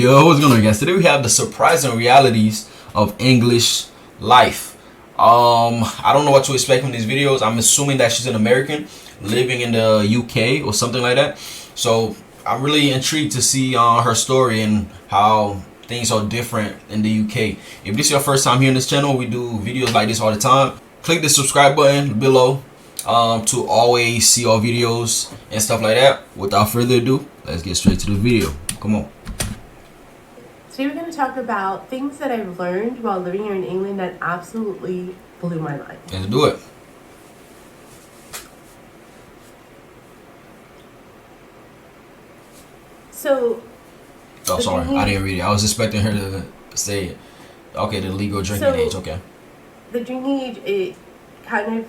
Yo, what's going on, guys? Today we have the surprising realities of English life. I don't know what to expect from these videos. I'm assuming that she's an American living in the UK or something like that. So I'm really intrigued to see her story and how things are different in the UK. If this is your first time here on this channel, we do videos like this all the time. Click the subscribe button below to always see our videos and stuff like that. Without further ado, let's get straight to the video. Come on. Today we're going to talk about things that I've learned while living here in England that absolutely blew my mind. Let's do it. So, oh, sorry, I didn't read it. I was expecting her to say it. Okay, the legal drinking age. Okay. The drinking age, it kind of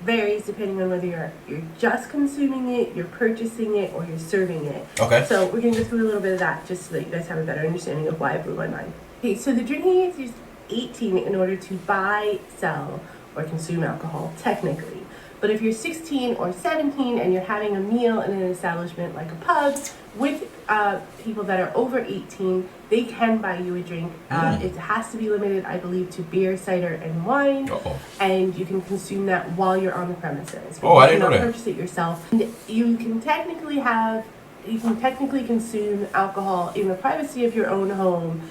varies depending on whether you're just consuming it, you're purchasing it, or you're serving it. Okay. So we're going to go through a little bit of that just so that you guys have a better understanding of why it blew my mind. Okay, so the drinking age is 18 in order to buy, sell, or consume alcohol, technically. But if you're 16 or 17 and you're having a meal in an establishment like a pub with people that are over 18, they can buy you a drink. It has to be limited, I believe, to beer, cider, and wine. And you can consume that while you're on the premises. Oh, I didn't know that. You cannot purchase it yourself. And you can technically consume alcohol in the privacy of your own home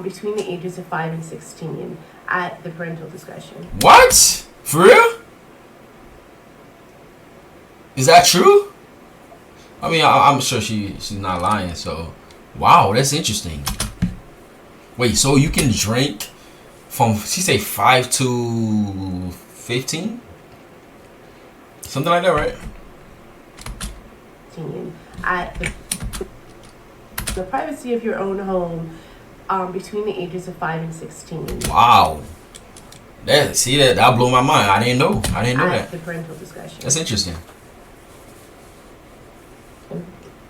between the ages of 5 and 16 at the parental discretion. What? For real? Is that true? I mean, I'm sure she's not lying. So, wow, that's interesting. Wait, so you can drink from, she say 5 to 15? Something like that, right? At the privacy of your own home between the ages of 5 and 16. Wow. That blew my mind. I didn't know at the parental discretion. That's interesting.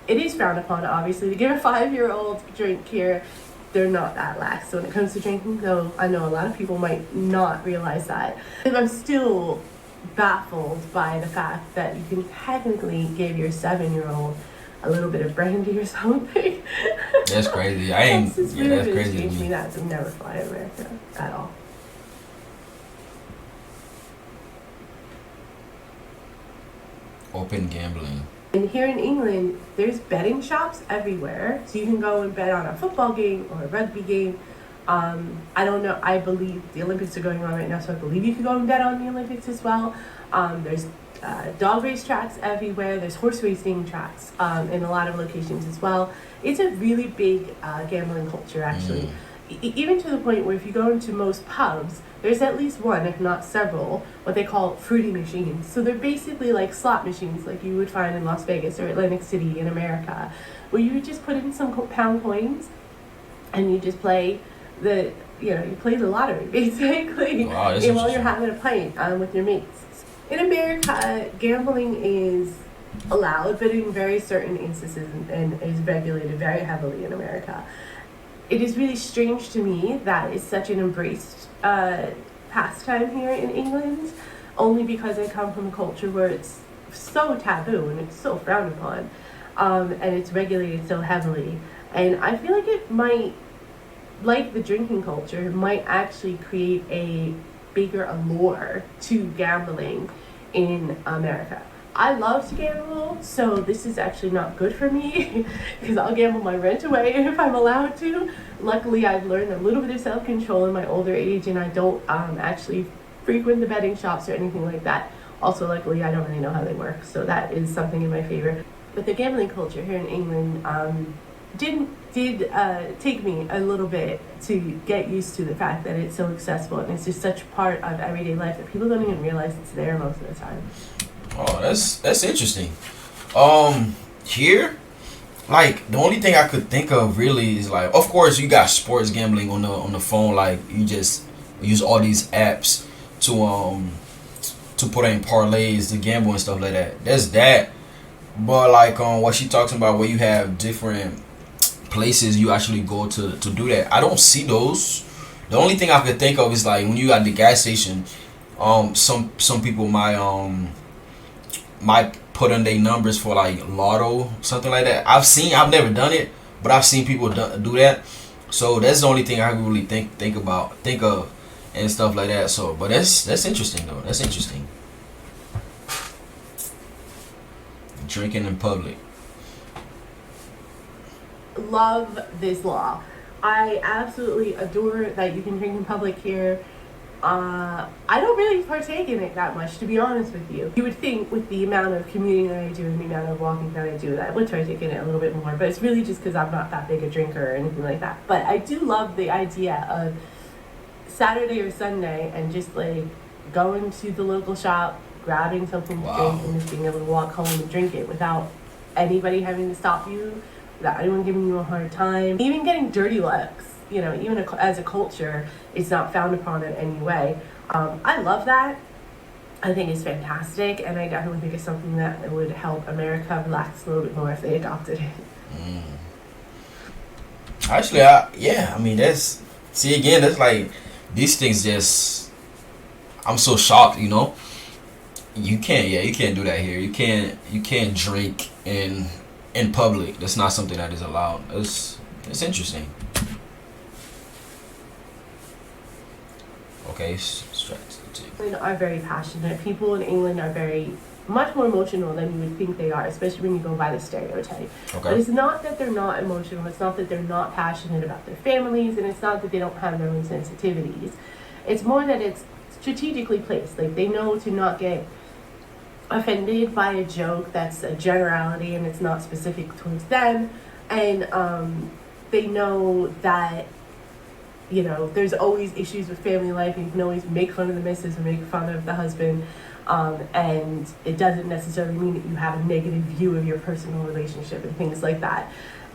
It is frowned upon, obviously, to give a 5-year-old drink here. They're not that lax. So when it comes to drinking, though, I know a lot of people might not realize that. And I'm still baffled by the fact that you can technically give your 7-year-old a little bit of brandy or something. That's crazy. That's crazy to me. That would never fly in America at all. Open gambling. And here in England, there's betting shops everywhere. So you can go and bet on a football game or a rugby game. I don't know. I believe the Olympics are going on right now, so I believe you can go and bet on the Olympics as well. There's dog race tracks everywhere. There's horse racing tracks in a lot of locations as well. It's a really big gambling culture, actually. Even to the point where if you go into most pubs, there's at least one, if not several, what they call fruity machines. So they're basically like slot machines like you would find in Las Vegas or Atlantic City in America, where you would just put in some pound coins and you just play you play the lottery, basically. Wow, and while you're having a pint with your mates. In America, gambling is allowed, but in very certain instances and is regulated very heavily in America. It is really strange to me that it's such an embraced pastime here in England, only because I come from a culture where it's so taboo and it's so frowned upon, and it's regulated so heavily. And I feel like it might, like the drinking culture, might actually create a bigger allure to gambling in America. I love to gamble, so this is actually not good for me because I'll gamble my rent away if I'm allowed to. Luckily, I've learned a little bit of self-control in my older age, and I don't actually frequent the betting shops or anything like that. Also, luckily, I don't really know how they work, so that is something in my favor. But the gambling culture here in England did take me a little bit to get used to the fact that it's so accessible and it's just such part of everyday life that people don't even realize it's there most of the time. Oh, that's interesting. Here, like the only thing I could think of really is like, of course, you got sports gambling on the phone. Like you just use all these apps to put in parlays to gamble and stuff like that. There's that, but like what she talks about, where you have different places you actually go to do that. I don't see those. The only thing I could think of is like when you at the gas station. Some people might put in their numbers for like lotto, something like that. I've never done it, but I've seen people do that. So that's the only thing I really think of, and stuff like that. So, but that's interesting though. That's interesting. Drinking in public. Love this law. I absolutely adore that you can drink in public here. I don't really partake in it that much, to be honest with you. You would think with the amount of commuting that I do and the amount of walking that I do that I would partake in it a little bit more, but it's really just because I'm not that big a drinker or anything like that. But I do love the idea of Saturday or Sunday and just like going to the local shop, grabbing something to Wow. drink, and just being able to walk home and drink it without anybody having to stop you, without anyone giving you a hard time. Even getting dirty looks, you know, even as a culture, it's not frowned upon in any way. I love that. I think it's fantastic, and I definitely think it's something that would help America relax a little bit more if they adopted it. Actually, I mean, that's, see again, that's like, these things just, I'm so shocked, you know. You can't do that here. You can't drink in public. That's not something that is allowed. It's interesting. Okay, strategy. England are very passionate. People in England are very much more emotional than you would think they are, especially when you go by the stereotype. But Okay. it's not that they're not emotional. It's not that they're not passionate about their families, and it's not that they don't have their own sensitivities. It's more that it's strategically placed. Like they know to not get offended by a joke that's a generality and it's not specific towards them, and they know that, you know, there's always issues with family life, and you can always make fun of the missus or make fun of the husband, and it doesn't necessarily mean that you have a negative view of your personal relationship and things like that.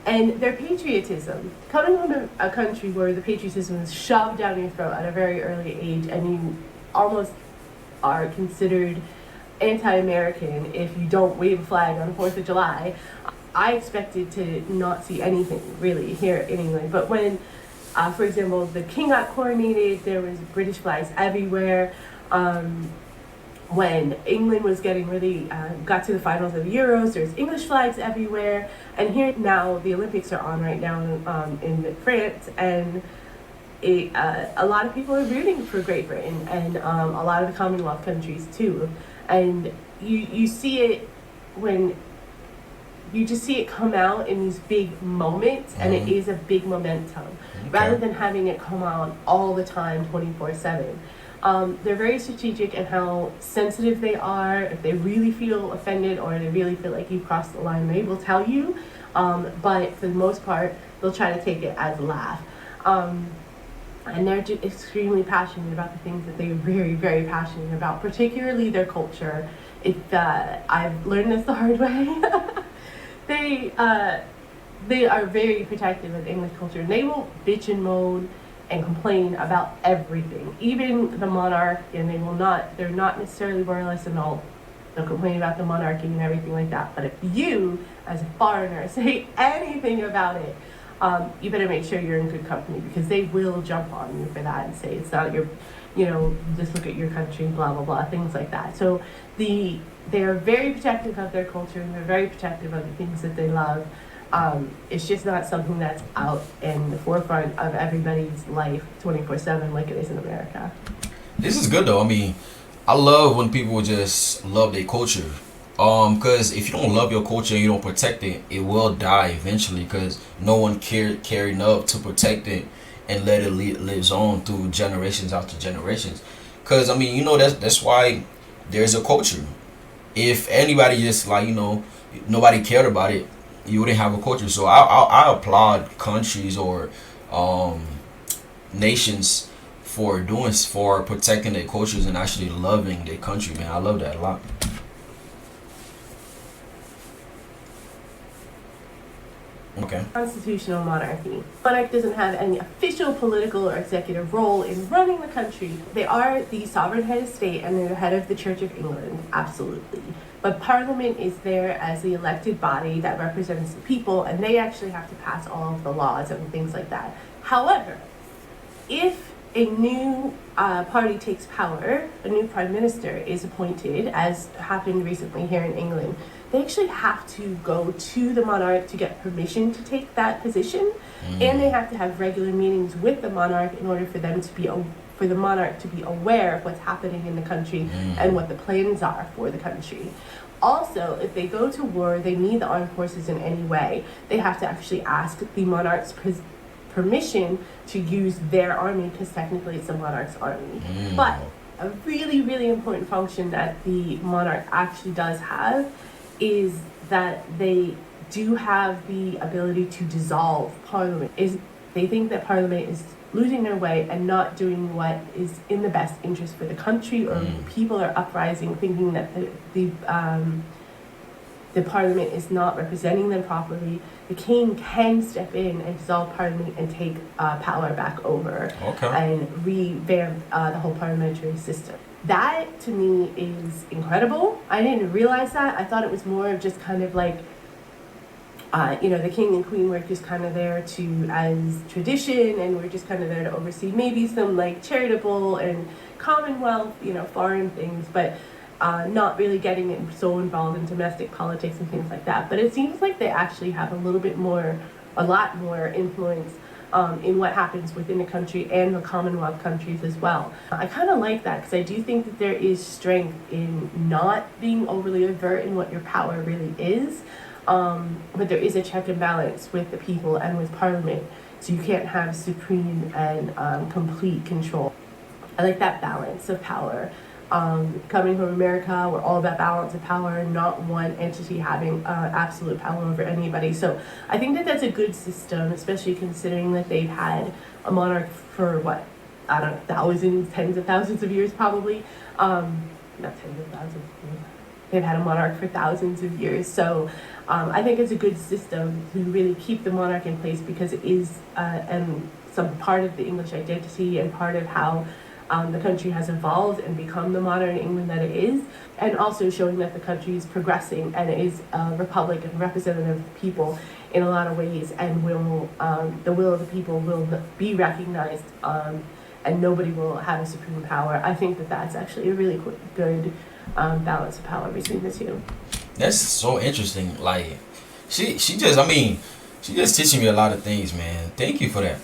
And their patriotism, coming from a country where the patriotism is shoved down your throat at a very early age, and you almost are considered anti-American if you don't wave a flag on the 4th of July. I expected to not see anything really here in England, but when for example, the king got coronated, there was British flags everywhere. When England was getting really, got to the finals of the Euros, there's English flags everywhere. And here now, the Olympics are on right now in France, and a lot of people are rooting for Great Britain, and a lot of the Commonwealth countries too. And you see it when you just see it come out in these big moments, and it is a big momentum, rather than having it come out all the time 24/7. They're very strategic in how sensitive they are. If they really feel offended or they really feel like you crossed the line, they will tell you, but for the most part they'll try to take it as a laugh. And they're just extremely passionate about the things that they're very, very passionate about, particularly their culture. I've learned this the hard way. They are very protective of English culture, and they will bitch and moan and complain about everything, even the monarch. And they're not necessarily royalists and all. They'll complain about the monarchy and everything like that. But if you, as a foreigner, say anything about it, you better make sure you're in good company, because they will jump on you for that and say it's not your, you know, just look at your country, blah blah blah, things like that. So they are very protective of their culture, and they're very protective of the things that they love. It's just not something that's out in the forefront of everybody's life 24/7 like it is in America. This is good though. I mean, I love when people just love their culture. Because if you don't love your culture and you don't protect it, it will die eventually. Because no one cared enough to protect it and let it lives on through generations after generations. Because I mean, you know, that's why there's a culture. If anybody just like, you know, nobody cared about it, you wouldn't have a culture. So I applaud countries or nations for protecting their cultures and actually loving their country. Man, I love that a lot. Okay. Constitutional monarchy. Monarch doesn't have any official political or executive role in running the country. They are the sovereign head of state, and they're the head of the Church of England, absolutely. But Parliament is there as the elected body that represents the people, and they actually have to pass all of the laws and things like that. However, if a new party takes power, a new prime minister is appointed, as happened recently here in England, they actually have to go to the monarch to get permission to take that position, and they have to have regular meetings with the monarch in order for them to be for the monarch to be aware of what's happening in the country and what the plans are for the country. Also, if they go to war, they need the armed forces in any way, they have to actually ask the monarch's permission to use their army, because technically it's the monarch's army. But a really, really important function that the monarch actually does have is that they do have the ability to dissolve parliament. They think that parliament is losing their way and not doing what is in the best interest for the country, or people are uprising thinking that the parliament is not representing them properly. The king can step in and dissolve parliament and take power back over, and revamp the whole parliamentary system. That to me is incredible. I didn't realize that. I thought it was more of just kind of like, the king and queen were just kind of there as tradition, and we're just kind of there to oversee maybe some like charitable and commonwealth, foreign things, but not really getting it so involved in domestic politics and things like that. But it seems like they actually have a lot more influence in what happens within the country and the Commonwealth countries as well. I kind of like that, because I do think that there is strength in not being overly overt in what your power really is, but there is a check and balance with the people and with Parliament, so you can't have supreme and complete control. I like that balance of power. Coming from America, we're all about balance of power, not one entity having absolute power over anybody. So I think that that's a good system, especially considering that they've had a monarch for thousands, tens of thousands of years probably. Not tens of thousands. They've had a monarch for thousands of years. So I think it's a good system to really keep the monarch in place, because it is and some part of the English identity and part of how the country has evolved and become the modern England that it is, and also showing that the country is progressing and is a republic and representative of the people in a lot of ways, and the will of the people will be recognized, and nobody will have a supreme power. I think that that's actually a really good balance of power between the two. That's so interesting. Like, she just teaching me a lot of things, man. Thank you for that.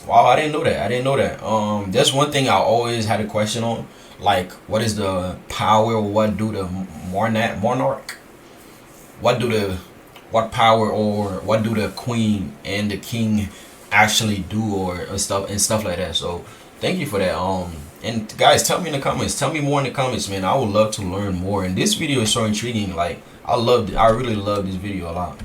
Wow, I didn't know that. That's one thing I always had a question on. Like, what is the power, or what do the monarch? What power, or what do the queen and the king actually do, or stuff like that. So thank you for that. And guys, tell me in the comments. Tell me more in the comments, man. I would love to learn more. And this video is so intriguing. Like, I really love this video a lot.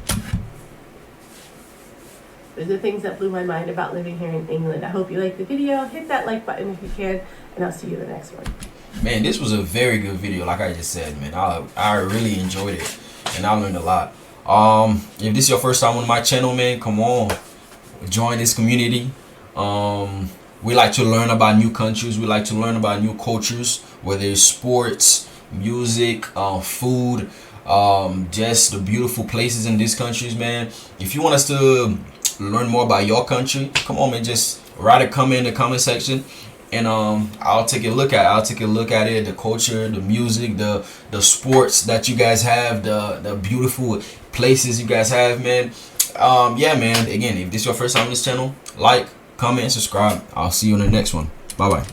Those are things that blew my mind about living here in England. I hope you liked the video. Hit that like button if you can, and I'll see you in the next one. Man, this was a very good video, like I just said, man. I really enjoyed it, and I learned a lot. If this is your first time on my channel, man, come on, join this community. We like to learn about new countries. We like to learn about new cultures, whether it's sports, music, food, just the beautiful places in these countries, man. If you want us to learn more about your country, come on, man, just write a comment in the comment section, and I'll take a look at it, the culture, the music, the sports that you guys have, the beautiful places you guys have, man. Yeah, man, again, if this is your first time on this channel, like, comment, and subscribe. I'll see you on the next one. Bye bye.